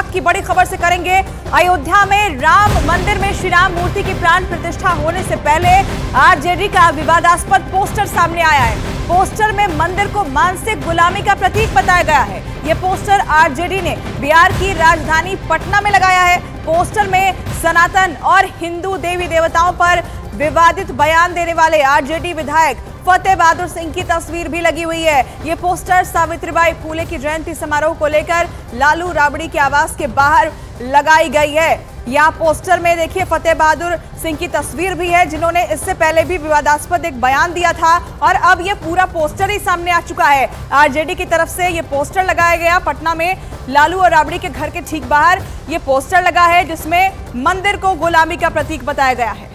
शुरुआत की बड़ी खबर से करेंगे। अयोध्या में राम मंदिर में श्री राम मूर्ति की प्राण प्रतिष्ठा होने से पहले आरजेडी का विवादास्पद पोस्टर सामने आया है। पोस्टर में मंदिर को मानसिक गुलामी का प्रतीक बताया गया है। ये पोस्टर आरजेडी ने बिहार की राजधानी पटना में लगाया है। पोस्टर में सनातन और हिंदू देवी देवताओं पर विवादित बयान देने वाले आरजेडी विधायक फतेह बहादुर सिंह की तस्वीर भी लगी हुई है। ये पोस्टर सावित्रीबाई फुले की जयंती समारोह को लेकर लालू राबड़ी के आवास के बाहर लगाई गई है। यहाँ पोस्टर में देखिए फतेह बहादुर सिंह की तस्वीर भी है, जिन्होंने इससे पहले भी विवादास्पद एक बयान दिया था और अब ये पूरा पोस्टर ही सामने आ चुका है। आरजेडी की तरफ से ये पोस्टर लगाया गया पटना में लालू और राबड़ी के घर के ठीक बाहर ये पोस्टर लगा है, जिसमें मंदिर को गुलामी का प्रतीक बताया गया है।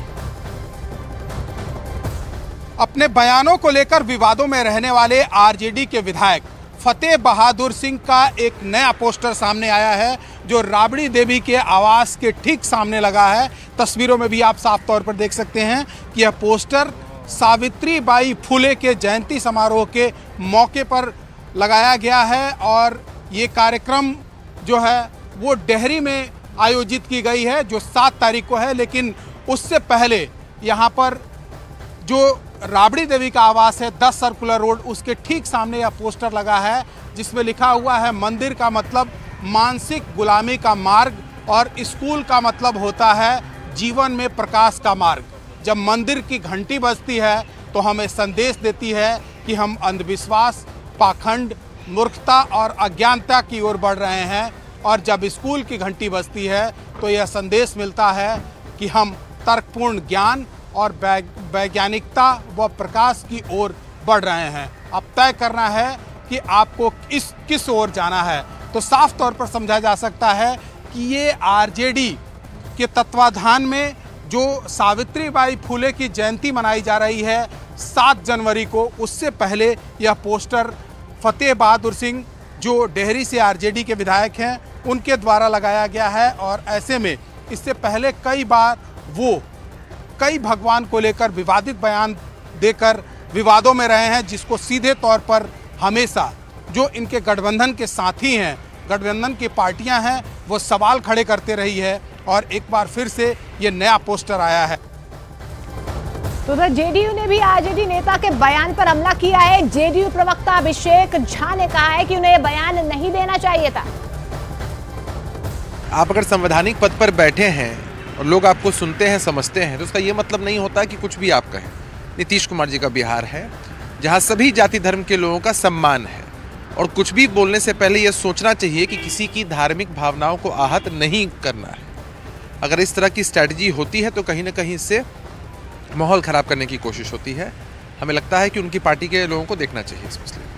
अपने बयानों को लेकर विवादों में रहने वाले आरजेडी के विधायक फतेह बहादुर सिंह का एक नया पोस्टर सामने आया है, जो राबड़ी देवी के आवास के ठीक सामने लगा है। तस्वीरों में भी आप साफ तौर पर देख सकते हैं कि यह पोस्टर सावित्रीबाई फुले के जयंती समारोह के मौके पर लगाया गया है और ये कार्यक्रम जो है वो डेहरी में आयोजित की गई है, जो 7 तारीख को है। लेकिन उससे पहले यहाँ पर जो राबड़ी देवी का आवास है 10 सर्कुलर रोड, उसके ठीक सामने यह पोस्टर लगा है, जिसमें लिखा हुआ है मंदिर का मतलब मानसिक गुलामी का मार्ग और स्कूल का मतलब होता है जीवन में प्रकाश का मार्ग। जब मंदिर की घंटी बजती है तो हमें संदेश देती है कि हम अंधविश्वास, पाखंड, मूर्खता और अज्ञानता की ओर बढ़ रहे हैं, और जब स्कूल की घंटी बजती है तो यह संदेश मिलता है कि हम तर्कपूर्ण ज्ञान और वैज्ञानिकता व प्रकाश की ओर बढ़ रहे हैं। अब तय करना है कि आपको किस ओर जाना है। तो साफ तौर पर समझा जा सकता है कि ये आरजेडी के तत्वाधान में जो सावित्रीबाई फुले की जयंती मनाई जा रही है 7 जनवरी को, उससे पहले यह पोस्टर फतेह बहादुर सिंह जो डेहरी से आरजेडी के विधायक हैं उनके द्वारा लगाया गया है। और ऐसे में इससे पहले कई बार वो कई भगवान को लेकर विवादित बयान देकर विवादों में रहे हैं, जिसको सीधे तौर पर हमेशा जो इनके गठबंधन के साथी हैं, गठबंधन की पार्टियां हैं, वो सवाल खड़े करते रही है। और एक बार फिर से ये नया पोस्टर आया है। तो जेडीयू ने भी आरजेडी नेता के बयान पर हमला किया है। जेडीयू प्रवक्ता अभिषेक झा ने कहा है कि उन्हें बयान नहीं देना चाहिए था। आप अगर संवैधानिक पद पर बैठे हैं और लोग आपको सुनते हैं, समझते हैं, तो उसका ये मतलब नहीं होता कि कुछ भी आप कहें। नीतीश कुमार जी का बिहार है जहां सभी जाति धर्म के लोगों का सम्मान है, और कुछ भी बोलने से पहले यह सोचना चाहिए कि किसी की धार्मिक भावनाओं को आहत नहीं करना है। अगर इस तरह की स्ट्रैटेजी होती है तो कहीं ना कहीं इससे माहौल खराब करने की कोशिश होती है। हमें लगता है कि उनकी पार्टी के लोगों को देखना चाहिए इस मसले में।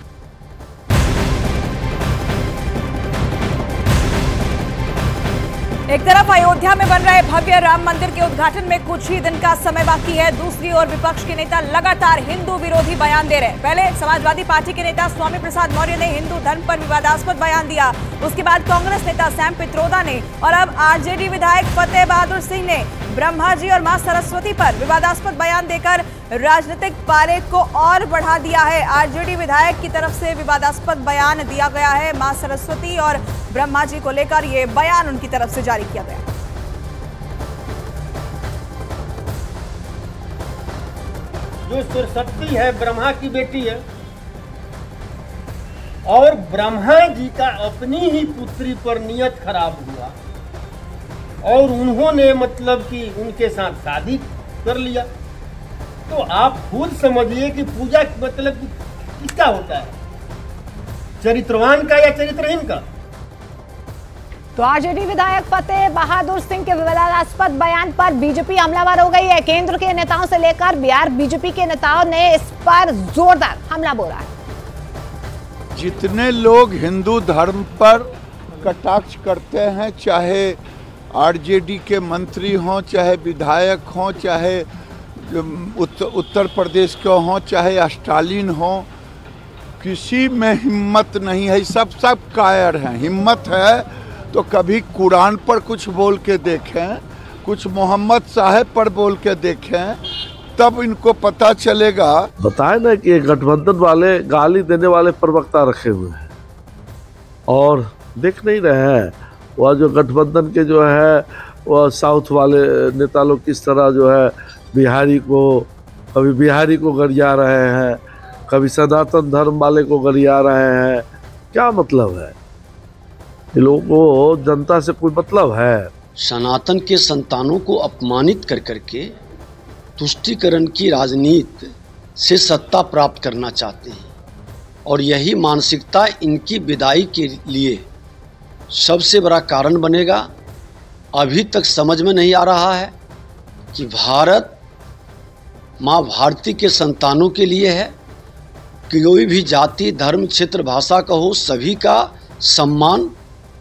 एक तरफ अयोध्या में बन रहे भव्य राम मंदिर के उद्घाटन में कुछ ही दिन का समय बाकी है। दूसरी ओर विपक्ष के नेता लगातार हिंदू विरोधी बयान दे रहे हैं। पहले समाजवादी पार्टी के नेता स्वामी प्रसाद मौर्य ने हिंदू धर्म पर विवादास्पद बयान दिया। उसके बाद कांग्रेस नेता सैम पित्रोदा ने, और अब आरजेडी विधायक फतेह बहादुर सिंह ने ब्रह्मा जी और मां सरस्वती पर विवादास्पद बयान देकर राजनीतिक पारे को और बढ़ा दिया है। आरजेडी विधायक की तरफ से विवादास्पद बयान दिया गया है। मां सरस्वती और ब्रह्मा जी को लेकर यह बयान उनकी तरफ से जारी किया गया। जो सरस्वती है ब्रह्मा की बेटी है, और ब्रह्मा जी का अपनी ही पुत्री पर नियत खराब हुआ और उन्होंने मतलब कि उनके साथ शादी कर लिया। तो आप खुद समझिए कि पूजा मतलब किसका होता है, चरित्रवान का या चरित्रहीन का। तो आरजेडी विधायक फतेह बहादुर सिंह के विवादास्पद बयान पर बीजेपी हमलावर हो गई है। केंद्र के नेताओं से लेकर बिहार बीजेपी के नेताओं ने इस पर जोरदार हमला बोला है। जितने लोग हिंदू धर्म पर कटाक्ष करते हैं, चाहे आरजेडी के मंत्री हों, चाहे विधायक हों, चाहे उत्तर प्रदेश के हों, चाहे स्टालिन हों, किसी में हिम्मत नहीं है। सब कायर हैं। हिम्मत है तो कभी कुरान पर कुछ बोल के देखें, कुछ मोहम्मद साहब पर बोल के देखें, तब इनको पता चलेगा। बताए ना कि गठबंधन वाले गाली देने वाले प्रवक्ता रखे हुए हैं और देख नहीं रहे हैं। वह जो गठबंधन के जो है वह साउथ वाले नेता लोग किस तरह जो है कभी बिहारी को गरिया रहे हैं, कभी सनातन धर्म वाले को गरिया रहे हैं। क्या मतलब है? ये लोगों को जनता से कोई मतलब है? सनातन के संतानों को अपमानित कर करके तुष्टीकरण की राजनीति से सत्ता प्राप्त करना चाहते हैं और यही मानसिकता इनकी विदाई के लिए सबसे बड़ा कारण बनेगा। अभी तक समझ में नहीं आ रहा है कि भारत माँ भारती के संतानों के लिए है। कोई भी जाति, धर्म, क्षेत्र, भाषा का हो, सभी का सम्मान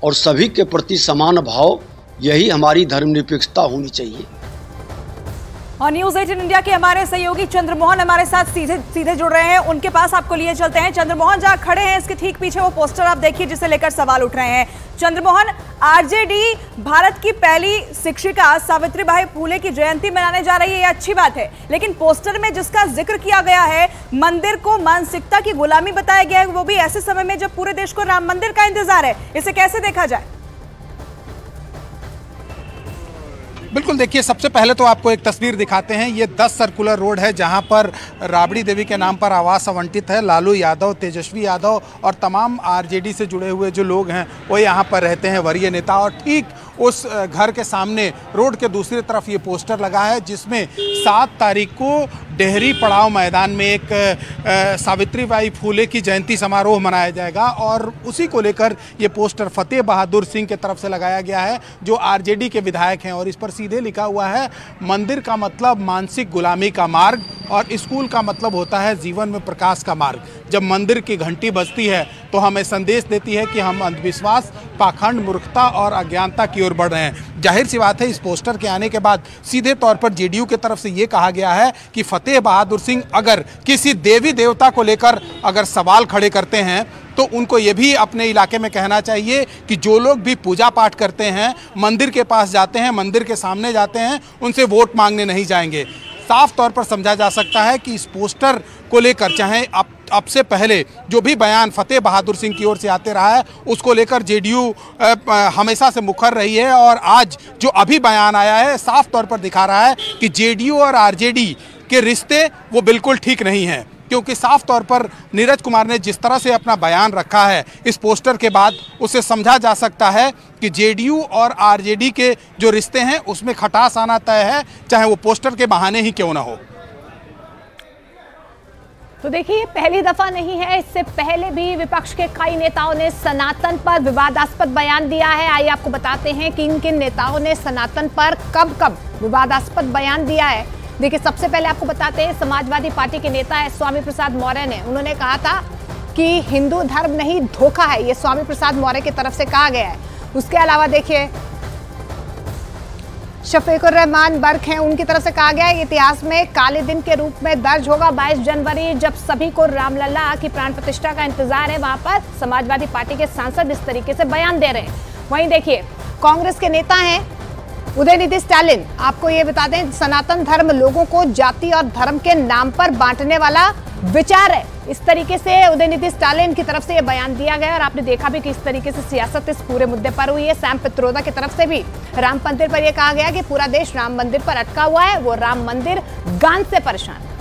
और सभी के प्रति समान भाव, यही हमारी धर्मनिरपेक्षता होनी चाहिए। और न्यूज़ 18 इंडिया के हमारे सहयोगी चंद्रमोहन हमारे साथ सीधे जुड़ रहे हैं, उनके पास आपको लिए चलते हैं। चंद्रमोहन जहां खड़े हैं इसके ठीक पीछे वो पोस्टर आप देखिए जिसे लेकर सवाल उठ रहे हैं। चंद्रमोहन, आरजेडी भारत की पहली शिक्षिका सावित्रीबाई फुले की जयंती मनाने जा रही है, ये अच्छी बात है, लेकिन पोस्टर में जिसका जिक्र किया गया है मंदिर को मानसिकता की गुलामी बताया गया है, वो भी ऐसे समय में जब पूरे देश को राम मंदिर का इंतजार है। इसे कैसे देखा जाए? बिल्कुल, देखिए सबसे पहले तो आपको एक तस्वीर दिखाते हैं। ये 10 सर्कुलर रोड है जहां पर राबड़ी देवी के नाम पर आवास आवंटित है। लालू यादव, तेजस्वी यादव और तमाम आरजेडी से जुड़े हुए जो लोग हैं वो यहां पर रहते हैं, वरीय नेता। और ठीक उस घर के सामने रोड के दूसरी तरफ ये पोस्टर लगा है जिसमें 7 तारीख को डेहरी पड़ाव मैदान में एक सावित्रीबाई फुले की जयंती समारोह मनाया जाएगा और उसी को लेकर ये पोस्टर फतेह बहादुर सिंह की तरफ से लगाया गया है जो आरजेडी के विधायक हैं। और इस पर सीधे लिखा हुआ है, मंदिर का मतलब मानसिक गुलामी का मार्ग और स्कूल का मतलब होता है जीवन में प्रकाश का मार्ग। जब मंदिर की घंटी बजती है तो हमें संदेश देती है कि हम अंधविश्वास, पाखंड, मूर्खता और अज्ञानता की ओर बढ़ रहे हैं। जाहिर सी बात है, इस पोस्टर के आने के बाद सीधे तौर पर जेडीयू की तरफ से ये कहा गया है कि फतेह बहादुर सिंह अगर किसी देवी देवता को लेकर अगर सवाल खड़े करते हैं तो उनको ये भी अपने इलाके में कहना चाहिए कि जो लोग भी पूजा पाठ करते हैं, मंदिर के पास जाते हैं, मंदिर के सामने जाते हैं, उनसे वोट मांगने नहीं जाएंगे। साफ तौर पर समझा जा सकता है कि इस पोस्टर को लेकर चाहे अब से पहले जो भी बयान फतेह बहादुर सिंह की ओर से आते रहा है उसको लेकर जेडीयू हमेशा से मुखर रही है और आज जो अभी बयान आया है साफ तौर पर दिखा रहा है कि जेडीयू और आरजेडी के रिश्ते वो बिल्कुल ठीक नहीं हैं, क्योंकि साफ तौर पर नीरज कुमार ने जिस तरह से अपना बयान रखा है इस पोस्टर के बाद उससे समझा जा सकता है कि जेडीयू और आरजेडी के जो रिश्ते हैं उसमें खटास आना तय है, चाहे वो पोस्टर के बहाने ही क्यों ना हो। तो देखिए, पहली दफा नहीं है, इससे पहले भी विपक्ष के कई नेताओं ने सनातन पर विवादास्पद बयान दिया है। आइए आपको बताते हैं कि किन नेताओं ने सनातन पर कब विवादास्पद बयान दिया है। देखिए, सबसे पहले आपको बताते हैं, समाजवादी पार्टी के नेता है स्वामी प्रसाद मौर्य ने, उन्होंने कहा था कि हिंदू धर्म नहीं धोखा है, ये स्वामी प्रसाद मौर्य की तरफ से कहा गया है। उसके अलावा देखिए, शफीकुर रहमान बर्क हैं, उनकी तरफ से कहा गया है इतिहास में काले दिन के रूप में दर्ज होगा 22 जनवरी, जब सभी को रामलला की प्राण प्रतिष्ठा का इंतजार है। वहां पर समाजवादी पार्टी के सांसद इस तरीके से बयान दे रहे हैं। वहीं देखिए, कांग्रेस के नेता हैं उदयनिधि स्टालिन, आपको ये बता दें, सनातन धर्म लोगों को जाति और धर्म के नाम पर बांटने वाला विचार है, इस तरीके से उदयनिधि स्टालिन की तरफ से ये बयान दिया गया। और आपने देखा भी कि इस तरीके से सियासत इस पूरे मुद्दे पर हुई है। सैम पित्रोदा की तरफ से भी राम मंदिर पर यह कहा गया कि पूरा देश राम मंदिर पर अटका हुआ है, वो राम मंदिर गान से परेशान है।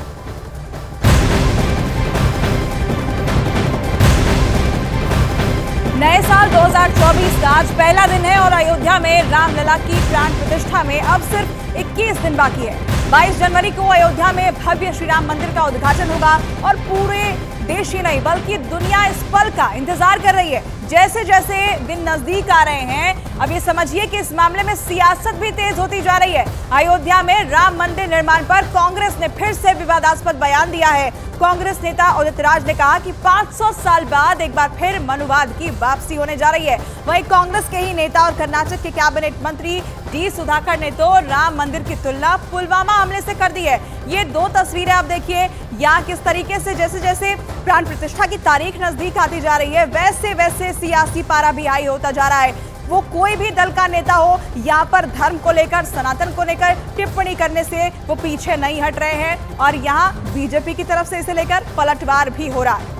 नए साल 2024 का आज पहला दिन है और अयोध्या में रामलला की प्राण प्रतिष्ठा में अब सिर्फ 21 दिन बाकी है। 22 जनवरी को अयोध्या में भव्य श्री राम मंदिर का उद्घाटन होगा और पूरे देश ही नहीं बल्कि दुनिया इस पल का इंतजार कर रही है। जैसे जैसे दिन नजदीक आ रहे हैं, अब ये समझिए कि इस मामले में सियासत भी तेज होती जा रही है। अयोध्या में राम मंदिर निर्माण पर कांग्रेस ने फिर से विवादास्पद बयान दिया है। कांग्रेस नेता उदित राज ने कहा कि 500 साल बाद एक बार फिर मनुवाद की वापसी होने जा रही है। वहीं कांग्रेस के ही नेता और कर्नाटक के कैबिनेट मंत्री डी सुधाकर ने तो राम मंदिर की तुलना पुलवामा हमले से कर दी है। ये 2 तस्वीरें आप देखिए, यहाँ किस तरीके से जैसे जैसे प्राण प्रतिष्ठा की तारीख नजदीक आती जा रही है वैसे वैसे सियासी पारा भी हाई होता जा रहा है। वो कोई भी दल का नेता हो, यहाँ पर धर्म को लेकर, सनातन को लेकर टिप्पणी करने से वो पीछे नहीं हट रहे हैं और यहाँ बीजेपी की तरफ से इसे लेकर पलटवार भी हो रहा है।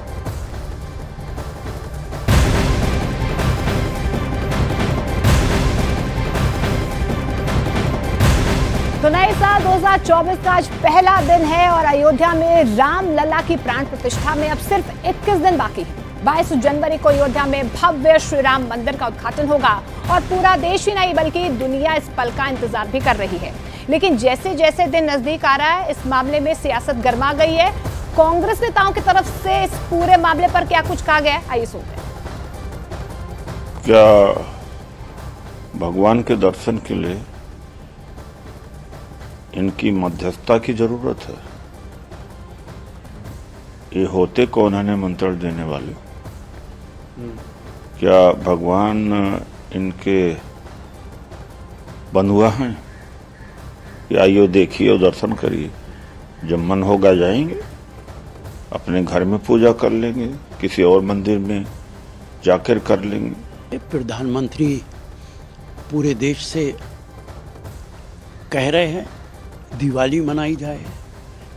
तो नए साल 2024 का आज पहला दिन है और अयोध्या में राम लला की प्राण प्रतिष्ठा में अब सिर्फ 21 दिन बाकी है। 22 जनवरी को अयोध्या में भव्य श्री राम मंदिर का उद्घाटन होगा और पूरा देश ही नहीं बल्कि दुनिया इस पल का इंतजार भी कर रही है। लेकिन जैसे जैसे दिन नजदीक आ रहा है, इस मामले में सियासत गर्मा गई है। कांग्रेस नेताओं की तरफ से इस पूरे मामले पर क्या कुछ कहा गया है, आइए सुनते हैं। क्या भगवान के दर्शन के लिए इनकी मध्यस्थता की जरूरत है? ये होते कौन है निमंत्रण देने वाले? क्या भगवान इनके बंधुआ हैं कि आइए देखिए और दर्शन करिए, जब मन होगा जाएंगे, अपने घर में पूजा कर लेंगे, किसी और मंदिर में जाकर कर लेंगे। प्रधानमंत्री पूरे देश से कह रहे हैं दिवाली मनाई जाए,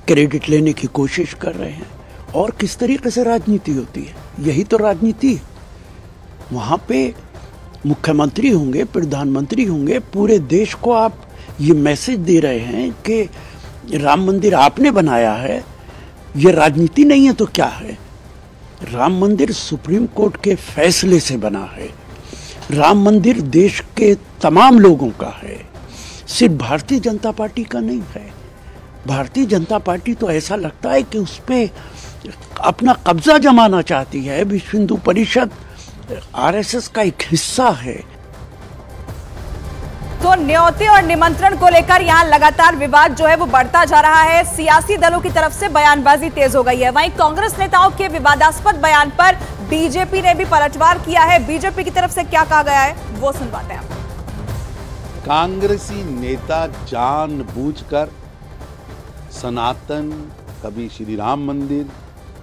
क्रेडिट लेने की कोशिश कर रहे हैं। और किस तरीके से राजनीति होती है, यही तो राजनीति है। वहाँ पे मुख्यमंत्री होंगे, प्रधानमंत्री होंगे, पूरे देश को आप ये मैसेज दे रहे हैं कि राम मंदिर आपने बनाया है, ये राजनीति नहीं है तो क्या है? राम मंदिर सुप्रीम कोर्ट के फैसले से बना है। राम मंदिर देश के तमाम लोगों का है, सिर्फ भारतीय जनता पार्टी का नहीं है। भारतीय जनता पार्टी तो ऐसा लगता है कि उस पर अपना कब्जा जमाना चाहती है। विश्व हिंदू परिषद आरएसएस का एक हिस्सा है। तो न्योते और निमंत्रण को लेकर यहां लगातार विवाद जो है वो बढ़ता जा रहा है। सियासी दलों की तरफ से बयानबाजी तेज हो गई है। वहीं कांग्रेस नेताओं के विवादास्पद बयान पर बीजेपी ने भी पलटवार किया है। बीजेपी की तरफ से क्या कहा गया है वो सुनवाते हैं। कांग्रेसी नेता जानबूझकर सनातन, कभी श्री राम मंदिर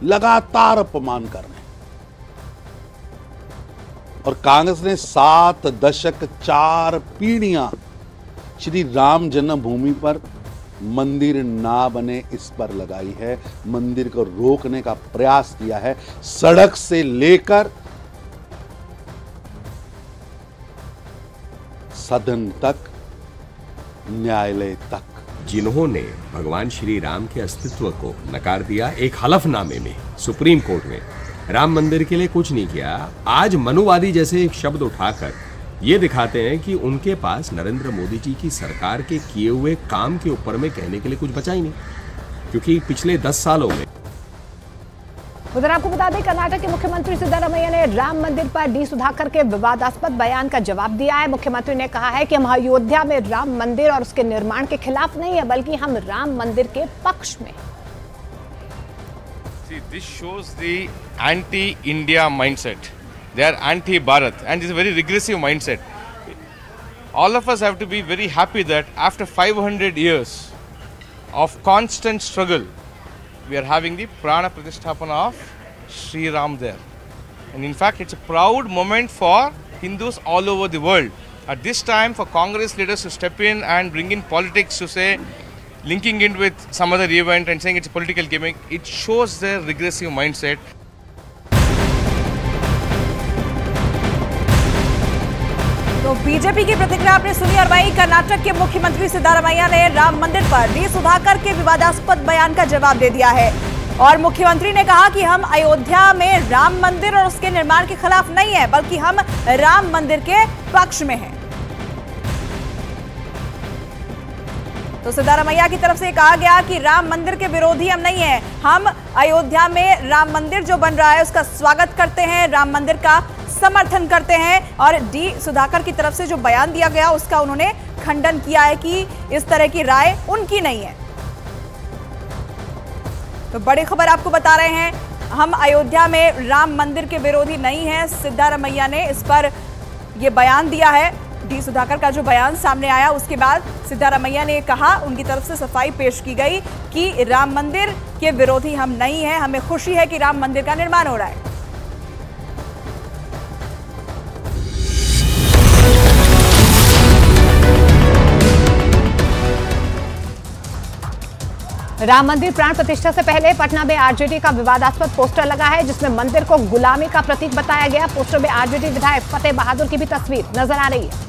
लगातार अपमान कर रहे हैं और कांग्रेस ने 7 दशक 4 पीढ़ियां श्री राम जन्मभूमि पर मंदिर ना बने इस पर लगाई है। मंदिर को रोकने का प्रयास किया है, सड़क से लेकर सदन तक, न्यायालय तक। जिन्होंने भगवान श्री राम के अस्तित्व को नकार दिया, एक हलफनामे में सुप्रीम कोर्ट में राम मंदिर के लिए कुछ नहीं किया, आज मनुवादी जैसे एक शब्द उठाकर ये दिखाते हैं कि उनके पास नरेंद्र मोदी जी की सरकार के किए हुए काम के ऊपर में कहने के लिए कुछ बचा ही नहीं, क्योंकि पिछले 10 सालों में। उधर आपको बता दें, कर्नाटक के मुख्यमंत्री सिद्धारमैया ने राम मंदिर पर डी सुधाकर के विवादास्पद बयान का जवाब दिया है। मुख्यमंत्री ने कहा है कि हम अयोध्या में राम मंदिर और उसके निर्माण के खिलाफ नहीं है, बल्कि हम राम मंदिर के पक्ष में। See, this shows the anti-India mindset. They are anti-Bharat, and it's a very regressive mindset. All of us have to be very happy that after 500 years of constant struggle, we are having the Prana Pratisthapana of Sri Ram there. And in fact, it's a proud moment for Hindus all over the world. At this time, for Congress leaders to step in and bring in politics to say, linking it with some other event and saying it's a political gimmick, it shows their regressive mindset. तो BJP की प्रतिक्रिया आपने सुनी और वहीं कर्नाटक के मुख्यमंत्री सिद्धारमैया ने राम मंदिर पर डी सुधाकर के विवादास्पद बयान का जवाब दे दिया है और मुख्यमंत्री ने कहा कि हम अयोध्या में राम मंदिर और उसके निर्माण के खिलाफ नहीं है, बल्कि हम राम मंदिर के पक्ष में हैं। तो सिद्धारमैया की तरफ से कहा गया कि राम मंदिर के विरोधी हम नहीं हैं, हम अयोध्या में राम मंदिर जो बन रहा है उसका स्वागत करते हैं, राम मंदिर का समर्थन करते हैं। और डी सुधाकर की तरफ से जो बयान दिया गया उसका उन्होंने खंडन किया है कि इस तरह की राय उनकी नहीं है। तो बड़ी खबर आपको बता रहे हैं, हम अयोध्या में राम मंदिर के विरोधी नहीं हैं। सिद्धारमैया ने इस पर यह बयान दिया है। डी सुधाकर का जो बयान सामने आया उसके बाद सिद्धारमैया ने कहा, उनकी तरफ से सफाई पेश की गई कि राम मंदिर के विरोधी हम नहीं हैं, हमें खुशी है कि राम मंदिर का निर्माण हो रहा है। राम मंदिर प्राण प्रतिष्ठा से पहले पटना में आरजेडी का विवादास्पद पोस्टर लगा है जिसमें मंदिर को गुलामी का प्रतीक बताया गया। पोस्टर में आरजेडी विधायक फतेह बहादुर की भी तस्वीर नजर आ रही है।